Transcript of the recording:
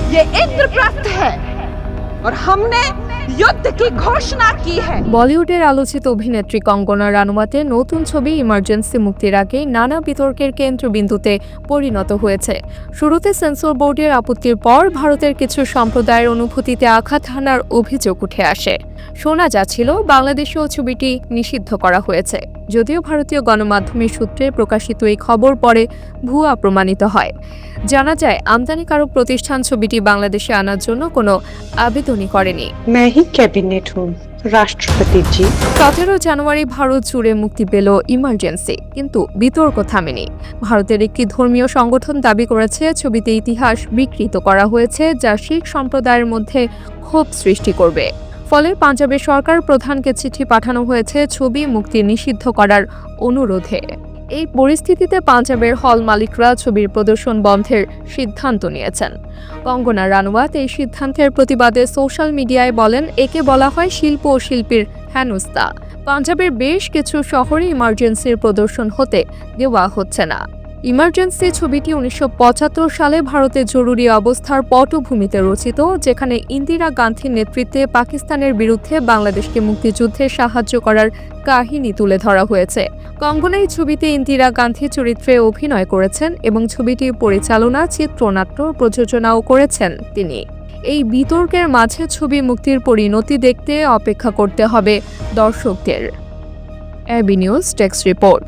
ये इंद्रप्रस्थ है और हमने युद्ध की घोषणा की है। বলিউডের আলোচিত অভিনেত্রী কঙ্গনা রানাওয়াতের নতুন ছবি ইমার্জেন্সি মুক্তির আগেই নানা বিতর্কের কেন্দ্রবিন্দুতে পরিণত হয়েছে। শুরুতে সেন্সর বোর্ডের আপত্তির পর ভারতের কিছু সম্প্রদায়ের অনুভূতিতে আঘাত হানার অভিযোগ উঠে আসে। শোনা যাচ্ছিল বাংলাদেশেও ছবিটি নিষিদ্ধ করা হয়েছে, যদিও ভারতীয় গণমাধ্যমের সূত্রে প্রকাশিত এই খবর পরে ভুয়া প্রমাণিত হয়। জানা যায় আমদানিকারক প্রতিষ্ঠান ছবিটি বাংলাদেশে আনার জন্য কোনো আবেদনই করেনি। मैं ही कैबिनेट हूँ राष्ट्रपति जी। 17 জানুয়ারি ভারত জুড়ে মুক্তি পেল ইমার্জেন্সি, কিন্তু বিতর্ক থামেনি। ভারতের একটি ধর্মীয় সংগঠন দাবি করেছে ছবিতে ইতিহাস বিকৃত করা হয়েছে, যা শিখ সম্প্রদায়ের মধ্যে ক্ষোভ সৃষ্টি করবে। ফলে পাঞ্জাবের সরকার প্রধানকে চিঠি পাঠানো হয়েছে ছবি মুক্তি নিষিদ্ধ করার অনুরোধে। এই পরিস্থিতিতে পাঞ্জাবের হল মালিকরা ছবির প্রদর্শন বন্ধের সিদ্ধান্ত নিয়েছেন। কঙ্গনা রানাওয়াত এই সিদ্ধান্তের প্রতিবাদে সোশ্যাল মিডিয়ায় বলেন, একে বলা হয় শিল্প ও শিল্পীর হেনস্থা। পাঞ্জাবের বেশ কিছু শহরে ইমার্জেন্সির প্রদর্শন হতে দেওয়া হচ্ছে না। ইমার্জেন্সি ছবিটি 1975 সালে ভারতে জরুরি অবস্থার পটভূমিতে রচিত, যেখানে ইন্দিরা গান্ধীর নেতৃত্বে পাকিস্তানের বিরুদ্ধে বাংলাদেশকে মুক্তিযুদ্ধে সাহায্য করার কাহিনী তুলে ধরা হয়েছে। কঙ্গনা এই ছবিতে ইন্দিরা গান্ধী চরিত্রে অভিনয় করেছেন এবং ছবিটির পরিচালনা, চিত্রনাট্য, প্রযোজনাও করেছেন তিনি। এই বিতর্কের মাঝে ছবি মুক্তির পরিণতি দেখতে অপেক্ষা করতে হবে দর্শকদের। AB news desk report.